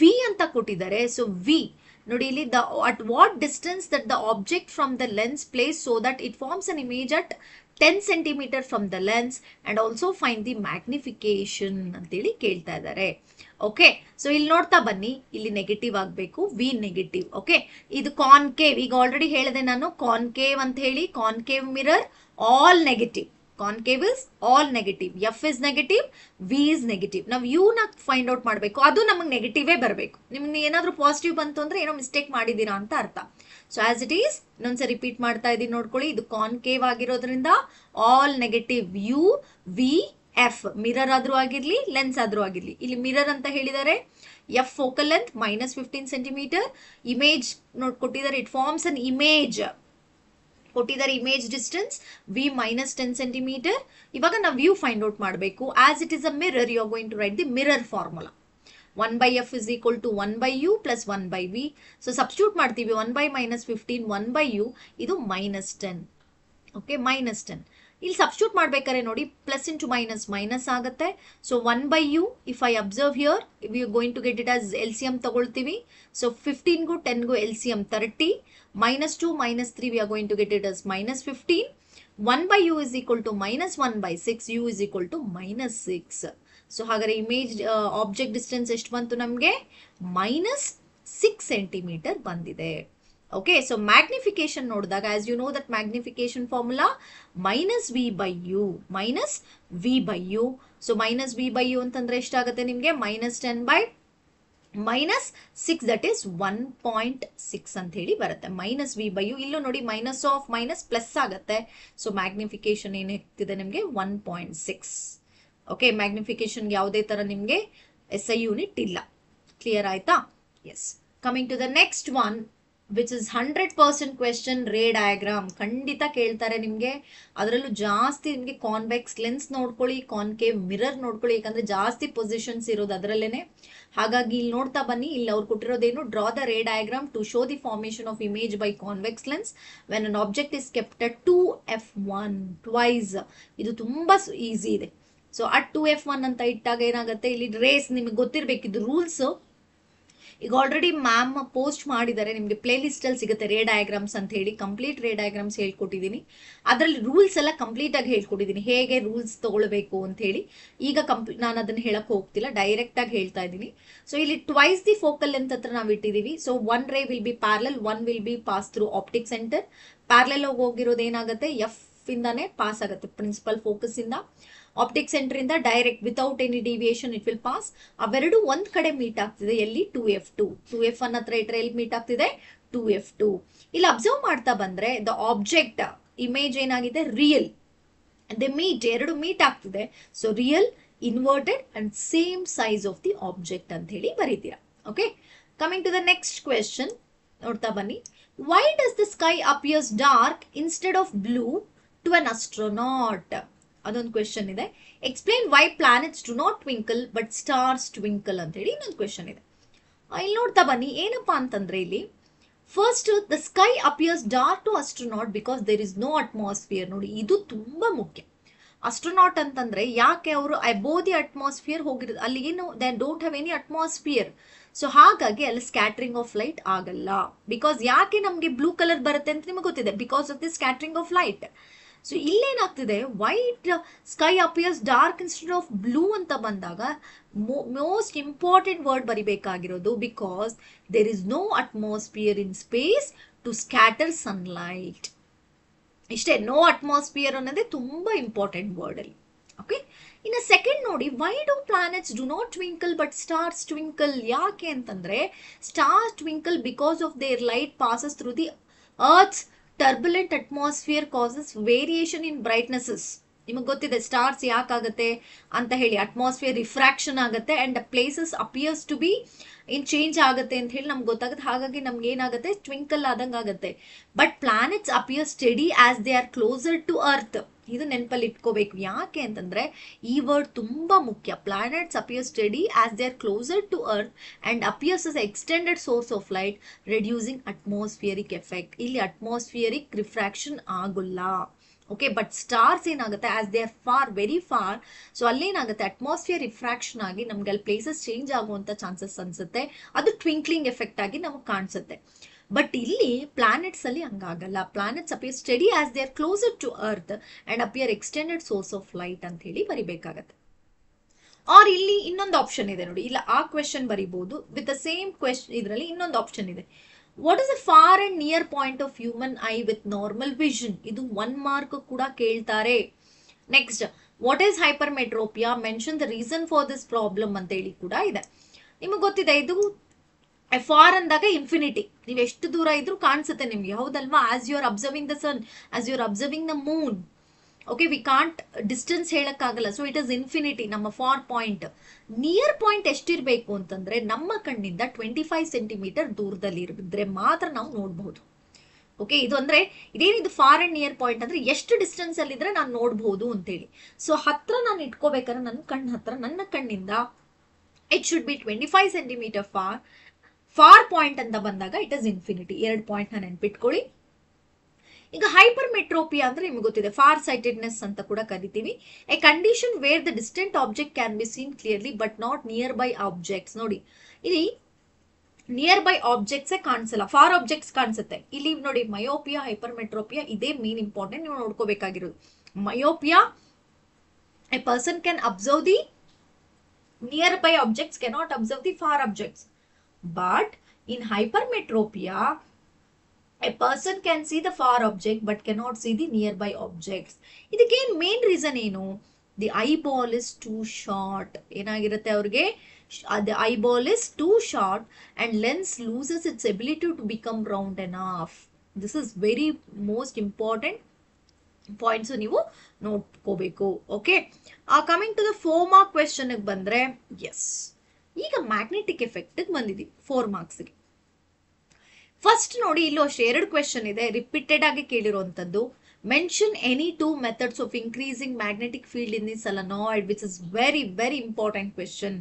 ವಿ ಅಂತ ಕೊಟ್ಟಿದ್ದಾರೆ. ಸೊ ವಿ ನೋಡಿ ಇಲ್ಲಿ, the at what distance that the object from the lens place so that it forms an image at 10 centimetre from the lens and also find the magnification ಅಂತೇಳಿ ಕೇಳ್ತಾ ಇದ್ದಾರೆ. Okay, so ಇಲ್ಲಿ ನೋಡ್ತಾ ಬನ್ನಿ, ಇಲ್ಲಿ negative ಆಗಬೇಕು, ವಿ ನೆಗೆಟಿವ್. ಓಕೆ, ಇದು concave, ಈಗ ಆಲ್ರೆಡಿ ಹೇಳಿದೆ ನಾನು ಕಾನ್ಕೇವ್ ಅಂತ ಹೇಳಿ. Concave mirror all negative, concave is all negative, F is negative, V is negative. ನಾವು ಯು ನ ಫೈಂಡ್ ಔಟ್ ಮಾಡಬೇಕು, ಅದು ನಮಗೆ ನೆಗೆಟಿವೇ ಬರಬೇಕು. ನಿಮ್ಗೆ ಏನಾದ್ರೂ ಪಾಸಿಟಿವ್ ಬಂತು ಅಂದ್ರೆ ಏನೋ ಮಿಸ್ಟೇಕ್ ಮಾಡಿದೀರಾ ಅಂತ ಅರ್ಥ. ಸೊ ಆಸ್ ಇಟ್ ಈಸ್ ಇನ್ನೊಂದ್ಸರಿ ರಿಪೀಟ್ ಮಾಡ್ತಾ ಇದೀನಿ ನೋಡ್ಕೊಳ್ಳಿ. ಇದು ಕಾನ್ಕೇವ್ ಆಗಿರೋದ್ರಿಂದ all negative, u v f, mirror ಆದ್ರೂ ಆಗಿರ್ಲಿ ಲೆನ್ಸ್ ಆದ್ರೂ ಆಗಿರ್ಲಿ. ಇಲ್ಲಿ ಮಿರರ್ ಅಂತ ಹೇಳಿದ್ದಾರೆ, f focal length -15 centimetre, image ನೋಡ್ಕೊಟ್ಟಿದ್ದಾರೆ, ಇಟ್ ಫಾರ್ಮ್ಸ್ ಅನ್ ಇಮೇಜ್ ಕೊಟ್ಟಿದ್ದಾರೆ image distance v minus 10 centimetre. ಇವಾಗ ನಾವು ವ್ಯೂ ಫೈಂಡ್ ಔಟ್ ಮಾಡಬೇಕು. As it is a mirror, you are going to write the mirror formula. 1/f is equal to 1/u plus 1/v. So substitute ಮಾಡ್ತೀವಿ. 1 minus 15, 1/u, ಇದು -10. Okay, -10. ಇಲ್ಲಿ substitute ಮಾಡ್ಬೇಕಾದ್ರೆ ನೋಡಿ, plus into minus minus ಆಗುತ್ತೆ. So 1/u, if I observe here, we are going to get it as LCM ತಗೊಳ್ತೀವಿ. So 15ಗೂ 10ಗೂ LCM 30, -2 -3, we are going to get it as -15. 1/u is equal to -1/6, u is equal to -6. So ಹಾಗಾದ್ರೆ image object distance ಎಷ್ಟು ಬಂತು ನಮಗೆ? -6 centimetre ಬಂದಿದೆ. Okay, so magnification ನೋಡಿದಾಗ, as you know that magnification formula -v/u, -v/u. So -v/u ಅಂತಂದ್ರೆ ಎಷ್ಟಾಗುತ್ತೆ ನಿಮಗೆ? -10/-6, that is 1.6 ಅಂತ ಹೇಳಿ ಬರುತ್ತೆ. -v/u, ಇಲ್ಲೂ ನೋಡಿ ಮೈನಸ್ ಆಫ್ ಮೈನಸ್ ಪ್ಲಸ್ ಆಗುತ್ತೆ. ಸೊ ಮ್ಯಾಗ್ನಿಫಿಕೇಶನ್ ಏನಾಗ್ತಿದೆ ನಿಮಗೆ? 1.6. ಓಕೆ, ಮ್ಯಾಗ್ನಿಫಿಕೇಶನ್ಗೆ ಯಾವುದೇ ತರ ನಿಮಗೆ SI ಯೂನಿಟ್ ಇಲ್ಲ. ಕ್ಲಿಯರ್ ಆಯ್ತಾ? Yes. Coming to the next one, which is 100% question, ray diagram. ಖಂಡಿತ ಕೇಳ್ತಾರೆ ನಿಮಗೆ. ಅದರಲ್ಲೂ ಜಾಸ್ತಿ ನಿಮಗೆ ಕಾನ್ವೆಕ್ಸ್ ಲೆನ್ಸ್ ನೋಡ್ಕೊಳ್ಳಿ, ಕಾನ್ಕೇವ್ ಮಿರರ್ ನೋಡ್ಕೊಳ್ಳಿ, ಯಾಕಂದ್ರೆ ಜಾಸ್ತಿ ಪೊಸಿಷನ್ಸ್ ಇರೋದು ಅದರಲ್ಲೇನೆ. ಹಾಗಾಗಿ ಇಲ್ಲಿ ನೋಡ್ತಾ ಬನ್ನಿ. ಇಲ್ಲಿ ಅವ್ರು ಕೊಟ್ಟಿರೋದೇನು? Draw the ray diagram to show the formation of image by convex lens when an object is kept at 2f1 twice. ಇದು ತುಂಬಾ ಈಸಿ ಇದೆ. ಸೊ ಅಟ್ 2f1 ಅಂತ ಇಟ್ಟಾಗ ಏನಾಗುತ್ತೆ? ಇಲ್ಲಿ ರೇಸ್ ನಿಮಗೆ ಗೊತ್ತಿರಬೇಕಿದ್ದು ರೂಲ್ಸ್. ಈಗ ಆಲ್ರೆಡಿ ಮ್ಯಾಮ್ ಪೋಸ್ಟ್ ಮಾಡಿದ್ದಾರೆ, ನಿಮಗೆ ಪ್ಲೇ ಲಿಸ್ಟ್ ಅಲ್ಲಿ ಸಿಗುತ್ತೆ ರೇ ಡಯಾಗ್ರಾಮ್ಸ್ ಅಂತ ಹೇಳಿ. ಕಂಪ್ಲೀಟ್ ರೇ ಡಯಾಗ್ರಾಮ್ಸ್ ಹೇಳ್ಕೊಟ್ಟಿದ್ದೀನಿ. ಅದರಲ್ಲಿ ರೂಲ್ಸ್ ಎಲ್ಲ ಕಂಪ್ಲೀಟ್ ಆಗಿ ಹೇಳ್ಕೊಟ್ಟಿದ್ದೀನಿ, ಹೇಗೆ ರೂಲ್ಸ್ ತಗೊಳ್ಬೇಕು ಅಂತ ಹೇಳಿ. ಈಗ ನಾನು ಅದನ್ನ ಹೇಳಕ್ ಹೋಗ್ತಿಲ್ಲ, ಡೈರೆಕ್ಟ್ ಆಗಿ ಹೇಳ್ತಾ ಇದ್ದೀನಿ. ಸೊ ಇಲ್ಲಿ ಟ್ವೈಸ್ ದಿ ಫೋಕಲ್ ಲೆಂತ್ ಹತ್ರ ನಾವು ಇಟ್ಟಿದೀವಿ. So 1 ray will be parallel, 1 will be pass through optic centre. Parallel ಹೋಗಿರೋದು ಏನಾಗುತ್ತೆ? ಎಫ್ ಇಂದಾನೆ ಪಾಸ್ ಆಗುತ್ತೆ, ಪ್ರಿನ್ಸಿಪಲ್ ಫೋಕಸ್ ಇಂದ. ಆಪ್ಟಿಕ್ ಸೆಂಟರ್ ಇಂದ direct without any deviation it will pass. ಅವೆರಡು ಒಂದ್ ಕಡೆ ಮೀಟ್ ಆಗ್ತಿದೆ. ಎಲ್ಲಿ? 2f2. 2f1 ಹತ್ರ ಇಟ್ರೆ ಎಲ್ಲಿ ಮೀಟ್ ಆಗ್ತಿದೆ? 2f2. ಇಲ್ಲಿ ಅಬ್ಸರ್ವ್ ಮಾಡ್ತಾ ಬಂದ್ರೆ ದ ಆಬ್ಜೆಕ್ಟ್ ಇಮೇಜ್ ಏನಾಗಿದೆ? ರಿಯಲ್. ದೆ ಮೀಟ್, ಎರಡು ಮೀಟ್ ಆಗ್ತಿದೆ. So real, inverted and same size of the object ಅಂತ ಹೇಳಿ ಬರೀತೀರಾ. Okay, coming to the next question, ನೋಡ್ತಾ ಬನ್ನಿ. Why does the sky appears dark instead of blue to an astronaut? ಅದೊಂದು question ಇದೆ. Explain why planets do not twinkle but stars twinkle ಅಂತ ಹೇಳಿ ಇನ್ನೊಂದು ಕ್ವೆಶನ್ ಇದೆ. ಇಲ್ಲಿ ನೋಡ್ತಾ ಬನ್ನಿ. ಏನಪ್ಪಾ ಅಂತಂದ್ರೆ ಇಲ್ಲಿ first, the sky appears dark to astronaut because there is no atmosphere. ನೋಡಿ, ಇದು ತುಂಬಾ ಮುಖ್ಯ. ಅಸ್ಟ್ರೋನಾಟ್ ಅಂತಂದ್ರೆ ಯಾಕೆ ಅವರು ಅಬೋ ದಿ ಅಟ್ಮಾಸ್ಫಿಯರ್ ಹೋಗಿರೋದು, ಅಲ್ಲಿ ಏನು they don't have any atmosphere. So ಹಾಗಾಗಿ ಅಲ್ಲಿ ಸ್ಕ್ಯಾಟ್ರಿಂಗ್ ಆಫ್ ಲೈಟ್ ಆಗಲ್ಲ. ಬಿಕಾಸ್ ಯಾಕೆ ನಮಗೆ ಬ್ಲೂ ಕಲರ್ ಬರುತ್ತೆ ಅಂತ ನಿಮಗೆ ಗೊತ್ತಿದೆ? Because of the scattering of light. So ಇಲ್ಲೇನಾಗ್ತಿದೆ? White sky appears dark instead of blue ಅಂತ ಬಂದಾಗ ಮೋಸ್ಟ್ ಇಂಪಾರ್ಟೆಂಟ್ ವರ್ಡ್ ಬರಿಬೇಕಾಗಿರೋದು because there is no atmosphere in space to scatter sunlight. ಇಷ್ಟೇ, ನೋ ಅಟ್ಮಾಸ್ಫಿಯರ್ ಅನ್ನೋದೇ ತುಂಬಾ ಇಂಪಾರ್ಟೆಂಟ್ ವರ್ಡ್ ಅಲ್ಲಿ. Okay, ಇನ್ನು second ನೋಡಿ, why do planets do not twinkle but stars twinkle? ಯಾಕೆ ಅಂತಂದ್ರೆ stars twinkle because of their light passes through the earth's turbulent atmosphere causes variation in brightnesses. ನಿಮಗೆ ಗೊತ್ತಿದೆ stars ಯಾಕಾಗತ್ತೆ ಅಂತ ಹೇಳಿ. ಅಟ್ಮಾಸ್ಫಿಯರ್ ರಿಫ್ರಾಕ್ಷನ್ ಆಗುತ್ತೆ and places appears to be in change ಆಗುತ್ತೆ ಅಂತ ಹೇಳಿ ನಮ್ಗೆ ಗೊತ್ತಾಗುತ್ತೆ. ಹಾಗಾಗಿ ನಮ್ಗೆ ಏನಾಗುತ್ತೆ? ಟ್ವಿಂಕಲ್ ಆದಂಗೆ ಆಗುತ್ತೆ. But planets appear steady as they are closer to earth. ಇದು ನೆನಪಲ್ಲಿ ಇಟ್ಕೋಬೇಕು. ಯಾಕೆ ಅಂತಂದ್ರೆ ಈ ವರ್ಡ್ ತುಂಬಾ ಮುಖ್ಯ. Planets appear steady as they are closer to earth and appears as extended source of light reducing atmospheric effect. ಇಲ್ಲಿ ಅಟ್ಮಾಸ್ಫಿಯರಿಕ್ ರಿಫ್ರಾಕ್ಷನ್ ಆಗೋಲ್ಲ. ಓಕೆ, ಬಟ್ ಸ್ಟಾರ್ಸ್ ಏನಾಗುತ್ತೆ? As they are far, very far. So ಅಲ್ಲೇನಾಗುತ್ತೆ? Atmosphere refraction ಆಗಿ ನಮ್ಗೆ ಅಲ್ಲಿ places change ಆಗುವಂತ chances ಅನ್ಸುತ್ತೆ. ಅದು ಟ್ವಿಂಕ್ಲಿಂಗ್ ಎಫೆಕ್ಟ್ ಆಗಿ ನಮಗೆ ಕಾಣಿಸುತ್ತೆ. ಬಟ್ ಇಲ್ಲಿ ಪ್ಲಾನೆಟ್ಸ್ ಅಲ್ಲಿ ಹಂಗಾಗಲ್ಲ. Planets appear steady as they are closer to earth and appear extended source of light ಅಂತ ಹೇಳಿ ಬರಿಬೇಕಾಗತ್ತೆ. ಆರ್ ಇಲ್ಲಿ ಇನ್ನೊಂದು ಆಪ್ಷನ್ ಇದೆ ನೋಡಿ. ಇಲ್ಲ, ಆ ಕ್ವೆಶನ್ ಬರಿಬಹುದು ವಿತ್ ದ ಸೇಮ್ ಕ್ವೆಶನ್. ಇದರಲ್ಲಿ ಇನ್ನೊಂದು ಆಪ್ಷನ್ ಇದೆ. What is the far and near point of human eye with normal vision? ಇದು 1 ಮಾರ್ಕ್ ಕೂಡ ಕೇಳ್ತಾರೆ. Next, what is hypermetropia? Mention the reason for this problem ಅಂತ ಹೇಳಿ ಕೂಡ ಇದೆ. ನಿಮಗೆ ಗೊತ್ತಿದೆ ಇದು ಫಾರ್ ಅಂದಾಗ ಇನ್ಫಿನಿಟಿ. ನೀವು ಎಷ್ಟು ದೂರ ಇದ್ರೂ ಕಾಣಿಸುತ್ತೆ ನಿಮ್ಗೆ, ಹೌದಲ್ವಾ? As you are observing the sun, as you are observing the moon. Okay, we can't distance ಹೇಳಕ್ಕಾಗಲ್ಲ. ಸೊ ಇಟ್ ಇಸ್ ಇನ್ಫಿನಿಟಿ ನಮ್ಮ ಫಾರ್ ಪಾಯಿಂಟ್. ನಿಯರ್ ಪಾಯಿಂಟ್ ಎಷ್ಟಿರ್ಬೇಕು ಅಂತಂದ್ರೆ ನಮ್ಮ ಕಣ್ಣಿಂದ 25 ಸೆಂಟಿಮೀಟರ್ ದೂರದಲ್ಲಿ ಇರಿದ್ರೆ ಮಾತ್ರ ನಾವು ನೋಡಬಹುದು. ಓಕೆ, ಇದು ಅಂದ್ರೆ ಇದೇನಿದು ಫಾರ್ ಅಂಡ್ ನಿಯರ್ ಪಾಯಿಂಟ್ ಅಂದ್ರೆ ಎಷ್ಟು ಡಿಸ್ಟೆನ್ಸ್ ಅಲ್ಲಿ ಇದ್ರೆ ನಾನು ನೋಡಬಹುದು ಅಂತೇಳಿ. ಸೊ ಹತ್ರ ನಾನು ಇಟ್ಕೋಬೇಕಾದ್ರೆ ನನ್ನ ಕಣ್ಣು ಹತ್ರ, ನನ್ನ ಕಣ್ಣಿಂದ it should be 25 centimetre for point ಅಂತ ಬಂದಾಗ ಇಟ್ ಇಸ್ ಇನ್ಫಿನಿಟಿ. 2 ಪಾಯಿಂಟ್ ನೆನ್ಪಿಟ್ಕೊಳ್ಳಿ. ಈಗ ಹೈಪರ್ ಮೆಟ್ರೋಪಿಯಾ ಅಂದ್ರೆ ನಿಮ್ಗೆ ಗೊತ್ತಿದೆ, ಫಾರ್ ಸೈಟೆಡ್ನೆಸ್ ಅಂತ ಕೂಡ ಕರಿತೀವಿ. A condition wear the distant object can be seen clearly but not near by objects. ನೋಡಿ ಇಲ್ಲಿ ನಿಯರ್ ಬೈ ಆಬ್ಜೆಕ್ಟ್ಸೇ ಕಾಣಿಸಲ್ಲ, ಫಾರ್ ಆಬ್ಜೆಕ್ಟ್ಸ್ ಕಾಣಿಸುತ್ತೆ. ಇಲ್ಲಿ ನೋಡಿ ಮಯೋಪಿಯಾ, ಹೈಪರ್ ಮೆಟ್ರೋಪಿಯಾ ಇದೇ ಮೇನ್ ಇಂಪಾರ್ಟೆಂಟ್ ನೀವು ನೋಡ್ಕೋಬೇಕಾಗಿರೋದು. Myopia, a person can observe the nearby objects, cannot observe the far objects. But in hypermetropia a person can see the far object but cannot see the nearby objects. ಇದಕ್ಕೇನು main reason ಏನು? The eyeball is two short. ಏನಾಗಿರುತ್ತೆ ಅವ್ರಿಗೆ? the eyeball is too short and lens loses its ability to become round enough. This is very most important points ನೀವು ನೋಡ್ಕೋಬೇಕು. Okay, coming to the 4 mark question ಬಂದ್ರೆ, yes ಈಗ magnetic effect ಬಂದಿದ್ದೀವಿ 4 ಮಾರ್ಕ್ಸ್ಗೆ. First ನೋಡಿ, ಇಲ್ಲೂ ಅಷ್ಟೇ 2 ಕ್ವೆಶನ್ ಇದೆ, repeated ಆಗಿ ಕೇಳಿರುವಂತದ್ದು. Mention any 2 methods of increasing magnetic field in the solenoid, which is very very important question.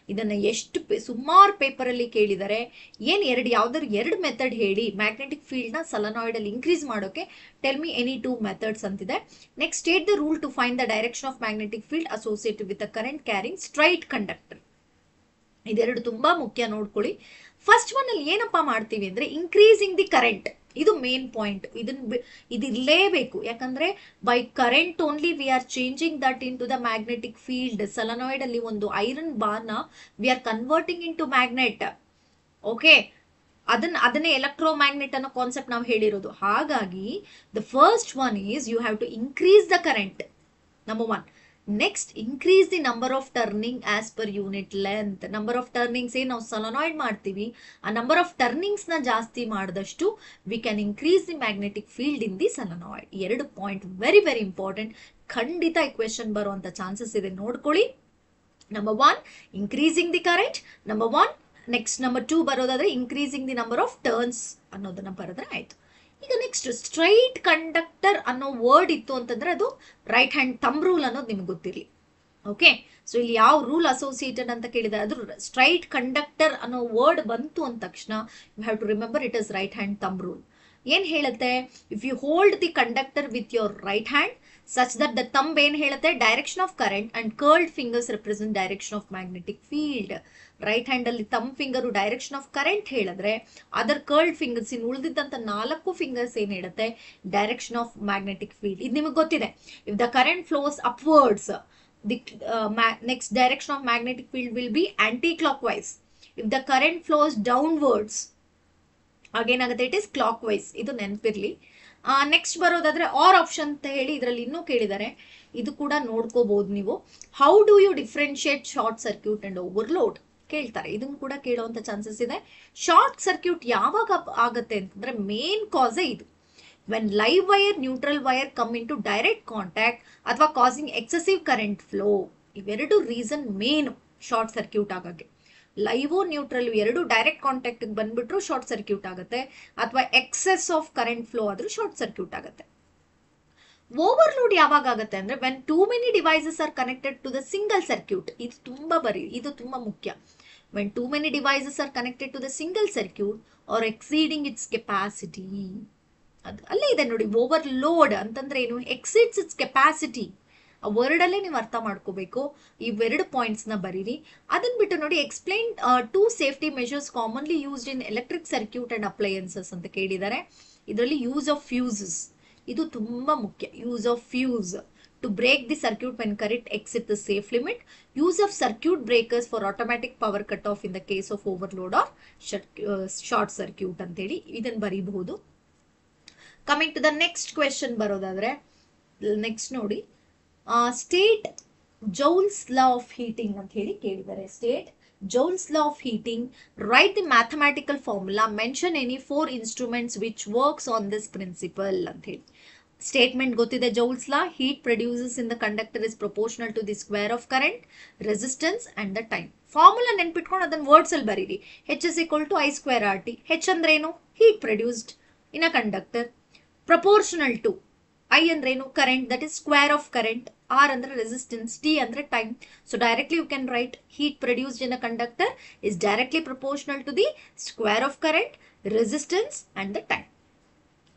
ಇದನ್ನ ಎಷ್ಟು ಸುಮಾರು ಪೇಪರ್ ಅಲ್ಲಿ ಕೇಳಿದ್ದಾರೆ. ಯಾವ್ದಾದ್ರು 2 ಮೆಥಡ್ ಹೇಳಿ ಮ್ಯಾಗ್ನೆಟಿಕ್ ಫೀಲ್ಡ್ ನ ಸೊಲೆನಾಯ್ಡ್ ಅಲ್ಲಿ ಇನ್ಕ್ರೀಸ್ ಮಾಡೋಕೆ. ಟೆಲ್ ಮಿ ಎನಿ 2 ಮೆಥಡ್ಸ್ ಅಂತಿದೆ. Next, state the rule to find the direction of magnetic field associated with a current carrying straight conductor. ಇದೆರಡು ತುಂಬಾ ಮುಖ್ಯ, ನೋಡ್ಕೊಳ್ಳಿ. ಫಸ್ಟ್ ಒನ್ ಅಲ್ಲಿ ಏನಪ್ಪಾ ಮಾಡ್ತೀವಿ ಅಂದ್ರೆ ಇನ್ಕ್ರೀಸಿಂಗ್ ದಿ ಕರೆಂಟ್, ಇದು ಮೇನ್ ಪಾಯಿಂಟ್. ಇದು ಇರಲೇಬೇಕು, ಯಾಕಂದ್ರೆ by current only we are changing that into the magnetic field. Solenoid ಅಲ್ಲಿ ಒಂದು ಐರನ್ ಬಾರ್ ನ we are converting into magnet. Okay, ಅದನ್ನೇ ಎಲೆಕ್ಟ್ರೋ ಮ್ಯಾಗ್ನೆಟ್ ಅನ್ನೋ ಕಾನ್ಸೆಪ್ಟ್ ನಾವು ಹೇಳಿರೋದು. ಹಾಗಾಗಿ the first one is you have to increase the current, number 1. Next, increase the number of turning as per unit length. Number of turnings ಏನ್ ನಾವು solenoid ಮಾಡ್ತೀವಿ, ಆ number of turnings ನ ಜಾಸ್ತಿ ಮಾಡಿದಷ್ಟು we can increase the magnetic field in the solenoid. 2 point very very important. ಖಂಡಿತ ಈ question ಬರುವಂತ ಚಾನ್ಸಸ್ ಇದೆ, ನೋಡ್ಕೊಳ್ಳಿ. Number 1 increasing the current, number 1. Next number 2 ಬರೋದಾದ್ರೆ increasing the number of turns ಅನ್ನೋದನ್ನ ಬರೋದ್ರೆ ಆಯ್ತು. ಈಗ ನೆಕ್ಸ್ಟ್, ಸ್ಟ್ರೈಟ್ ಕಂಡಕ್ಟರ್ ಅನ್ನೋ ವರ್ಡ್ ಇತ್ತು ಅಂತಂದ್ರೆ ಅದು ರೈಟ್ ಹ್ಯಾಂಡ್ ಥಂಬ್ ರೂಲ್ ಅನ್ನೋದು ನಿಮ್ಗೆ ಗೊತ್ತಿರಲಿ. ಓಕೆ, ಸೊ ಇಲ್ಲಿ ಯಾವ ರೂಲ್ ಅಸೋಸಿಯೇಟೆಡ್ ಅಂತ ಕೇಳಿದ್ರೆ ಅದು ಸ್ಟ್ರೈಟ್ ಕಂಡಕ್ಟರ್ ಅನ್ನೋ ವರ್ಡ್ ಬಂತು ಅಂದ ತಕ್ಷಣ you have to remember it is right hand thumb rule. ಏನ್ ಹೇಳುತ್ತೆ? If you hold the conductor with your right hand such that the thumb ಏನ್ ಹೇಳುತ್ತೆ? Direction of current and curled fingers represent direction of magnetic field. Right hand ಅಲ್ಲಿ thumb finger direction of current ಹೇಳಿದ್ರೆ, other curled fingers ಇನ್ ಉಳಿದಿದ್ದಂತ 4 fingers ಏನ್ ಹೇಳುತ್ತೆ? Direction of magnetic field. ಇದು ನಿಮಗೆ ಗೊತ್ತಿದೆ. If the current flows upwards, the next direction of magnetic field will be anti-clockwise. If the current flows downwards, again it is clockwise. ಇದು ನೆನಪಿರ್ಲಿ. Next ಬರೋದಾದ್ರೆ ಆರ್ ಆಪ್ಷನ್ ಅಂತ ಹೇಳಿ ಇದರಲ್ಲಿ ಇನ್ನೂ ಕೇಳಿದ್ದಾರೆ, ಇದು ಕೂಡ ನೋಡ್ಕೋಬಹುದು ನೀವು. How do you differentiate short circuit and overload ಕೇಳ್ತಾರೆ, ಇದನ್ನು ಕೂಡ ಕೇಳುವಂತ ಚಾನ್ಸಸ್ ಇದೆ. ಶಾರ್ಟ್ ಸರ್ಕ್ಯೂಟ್ ಯಾವಾಗ ಆಗುತ್ತೆ ಅಂತಂದ್ರೆ ಮೇನ್ ಕಾಸೇ ಇದು. When live wire, neutral wire come into direct contact ಅಥವಾ ಕಾಸಿಂಗ್ ಎಕ್ಸೆಸಿವ್ ಕರೆಂಟ್ ಫ್ಲೋ. ಇವೆರಡು ರೀಸನ್ ಮೇನ್ ಶಾರ್ಟ್ ಸರ್ಕ್ಯೂಟ್ ಆಗಕ್ಕೆ. ಲೈವು ನ್ಯೂಟ್ರಲ್ ಎರಡು ಡೈರೆಕ್ಟ್ ಕಾಂಟ್ಯಾಕ್ಟ್ ಬಂದ್ಬಿಟ್ರು ಶಾರ್ಟ್ ಸರ್ಕ್ಯೂಟ್ ಆಗುತ್ತೆ, ಅಥವಾ ಎಕ್ಸೆಸ್ ಆಫ್ ಕರೆಂಟ್ ಫ್ಲೋ ಆದ್ರೂ ಶಾರ್ಟ್ ಸರ್ಕ್ಯೂಟ್ ಆಗುತ್ತೆ. ಓವರ್ಲೋಡ್ ಯಾವಾಗ ಆಗುತ್ತೆ ಅಂದ್ರೆ when too many devices are connected to the single circuit. ಇದು ತುಂಬಾ ಮುಖ್ಯ. When too many devices are connected to the single circuit are exceeding its capacity. ಅದು ಅಲ್ಲೇ ಇದೆ ನೋಡಿ, ಓವರ್ಲೋಡ್ ಅಂತಂದ್ರೆ ಏನು? Exceeds its capacity. ಆ ವರ್ಡ್ ಅಲ್ಲೇ ನೀವು ಅರ್ಥ ಮಾಡ್ಕೋಬೇಕು. ಇವೆರಡು ಪಾಯಿಂಟ್ಸ್ ನ ಬರೀರಿ. ಅದನ್ನ ಬಿಟ್ಟು ನೋಡಿ, explain 2 safety measures commonly used in electric circuit and appliances ಅಂತ ಕೇಳಿದ್ದಾರೆ. ಇದರಲ್ಲಿ ಯೂಸ್ ಆಫ್ ಫ್ಯೂಸಸ್ ಇದು ತುಂಬಾ ಮುಖ್ಯ. Use of fuse to break the circuit when current exit the safe limit. Use of circuit breakers for automatic power cut off in the case of overload or short circuit ಅಂತೇಳಿ ಇದನ್ನ ಬರೀಬಹುದು. Coming to the next question ಬರೋದಾದ್ರೆ, next ನೋಡಿ, state Joule's law of heating ಅಂತ ಹೇಳಿ ಕೇಳಿದ್ದಾರೆ. State Joule's law of heating, write the mathematical formula, mention any 4 instruments which works on this principle ಅಂತ ಹೇಳಿ. ಸ್ಟೇಟ್ಮೆಂಟ್ ಗೊತ್ತಿದೆ, Joule's law, heat produces in the conductor is proportional to the square of current, resistance and the time. Formula ನೆನ್ಪಿಟ್ಕೊಂಡು ಅದನ್ನ words ಅಲ್ಲಿ ಬರೀರಿ. H is equal to I square RT. H ಅಂದ್ರೆ ಏನು? Heat produced. in a conductor, proportional to I ಅಂದ್ರೇನು current, that is square of current, R ಅಂದ್ರೆ resistance, T ಅಂದ್ರೆ time. So directly you can write heat produced in a conductor is directly proportional to the square of current, resistance and the time.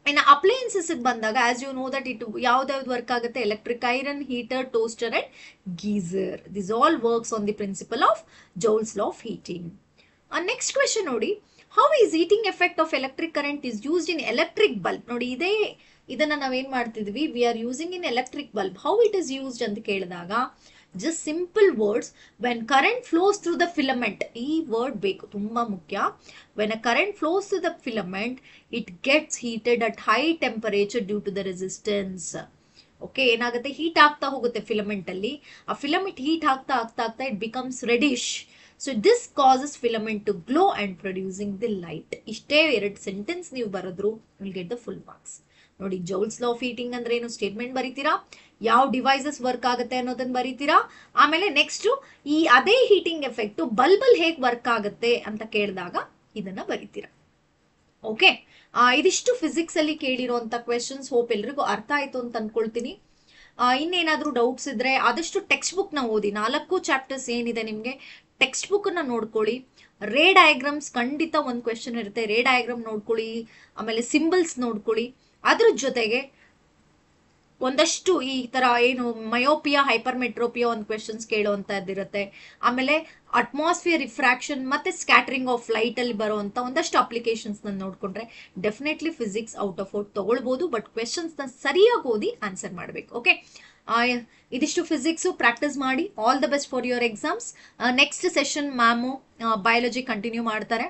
ಇನ್ನು appliances ಬಂದಾಗ as you know that it ಯಾವ್ದಾವ್ದು work ಆಗುತ್ತೆ, electric iron, heater, toaster and geyser. This all works on the principle of Joule's law of heating. Next question ನೋಡಿ, how is heating effect of electric current is used in electric bulb. ನೋಡಿ ಇದನ್ನ ನಾವೇನ್ ಮಾಡ್ತಿದ್ವಿ, we are using in electric bulb. How it is used ಅಂತ ಕೇಳಿದಾಗ just simple words, when current flows through the filament, ಈ word ಬೇಕು, ತುಂಬಾ ಮುಖ್ಯ. when a current flows through the filament it gets heated at high temperature due to the resistance. Okay, ಏನಾಗುತ್ತೆ, heat ಆಗ್ತಾ ಹೋಗುತ್ತೆ filament ಅಲ್ಲಿ. ಆ ಫಿಲಮೆಂಟ್ ಹೀಟ್ ಆಗ್ತಾ ಆಗ್ತಾ ಆಗ್ತಾ it becomes reddish. So this causes filament to glow and producing the light. ಇಷ್ಟೇ 2 sentence ನೀವು ಬರೆದ್ರು will get the full marks. ನೋಡಿ, ಜೌಲ್ಸ್ ಲಾ ಆಫ್ ಹೀಟಿಂಗ್ ಅಂದ್ರೆ ಏನು, ಸ್ಟೇಟ್ಮೆಂಟ್ ಬರೀತೀರಾ, ಯಾವ ಡಿವೈಸಸ್ ವರ್ಕ್ ಆಗುತ್ತೆ ಅನ್ನೋದನ್ನ ಬರೀತೀರಾ, ಆಮೇಲೆ ನೆಕ್ಸ್ಟ್ ಈ ಅದೇ ಹೀಟಿಂಗ್ ಎಫೆಕ್ಟ್ ಬಲ್ಬಲ್ ಹೇಗ್ ವರ್ಕ್ ಆಗುತ್ತೆ ಅಂತ ಕೇಳಿದಾಗ ಇದನ್ನ ಬರೀತೀರಾ. ಓಕೆ, ಇದಿಷ್ಟು ಫಿಸಿಕ್ಸ್ ಅಲ್ಲಿ ಕೇಳಿರುವಂತ ಕ್ವೆಶನ್ಸ್. ಹೋಪ್ ಎಲ್ರಿಗೂ ಅರ್ಥ ಆಯ್ತು ಅಂತ ಅನ್ಕೊಳ್ತೀನಿ. ಇನ್ನೇನಾದ್ರೂ ಡೌಟ್ಸ್ ಇದ್ರೆ ಆದಷ್ಟು ಟೆಕ್ಸ್ಟ್ ಬುಕ್ ನ ಓದಿ. 4 ಚಾಪ್ಟರ್ಸ್ ಏನಿದೆ ನಿಮ್ಗೆ ಟೆಕ್ಸ್ಟ್ ಬುಕ್ ನ ನೋಡ್ಕೊಳ್ಳಿ. ರೇ ಡಯಾಗ್ರಾಮ್ಸ್ ಖಂಡಿತ ಒಂದು ಕ್ವೆಶನ್ ಇರುತ್ತೆ, ರೇ ಡಯಾಗ್ರಾಮ್ ನೋಡ್ಕೊಳ್ಳಿ. ಆಮೇಲೆ ಸಿಂಬಲ್ಸ್ ನೋಡ್ಕೊಳ್ಳಿ. ಅದ್ರ ಜೊತೆಗೆ ಒಂದಷ್ಟು ಈ ತರ ಏನು ಮಯೋಪಿಯಾ, ಹೈಪರ್ಮೆಟ್ರೋಪಿಯಾ ಒಂದು ಕ್ವೆಶನ್ಸ್ ಕೇಳುವಂತದ್ದಿರುತ್ತೆ. ಆಮೇಲೆ ಅಟ್ಮಾಸ್ಫಿಯರ್ ರಿಫ್ರಾಕ್ಷನ್ ಮತ್ತೆ ಸ್ಕ್ಯಾಟರಿಂಗ್ ಆಫ್ ಲೈಟ್ ಅಲ್ಲಿ ಬರುವಂತ ಒಂದಷ್ಟು ಅಪ್ಲಿಕೇಶನ್ಸ್ ನೋಡ್ಕೊಂಡ್ರೆ definitely physics out of out ತಗೊಳ್ಬಹುದು. ಬಟ್ ಕ್ವೆಶನ್ಸ್ ನ ಸರಿಯಾಗಿ ಓದಿ ಆನ್ಸರ್ ಮಾಡಬೇಕು. ಓಕೆ, ಇದಿಷ್ಟು ಫಿಸಿಕ್ಸ್. ಪ್ರಾಕ್ಟೀಸ್ ಮಾಡಿ. All the best for your exams. Next session ma'am biology continue ಮಾಡ್ತಾರೆ.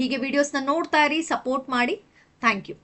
ಹೀಗೆ ವಿಡಿಯೋಸ್ನ ನೋಡ್ತಾ ಇರಿ, ಸಪೋರ್ಟ್ ಮಾಡಿ. Thank you.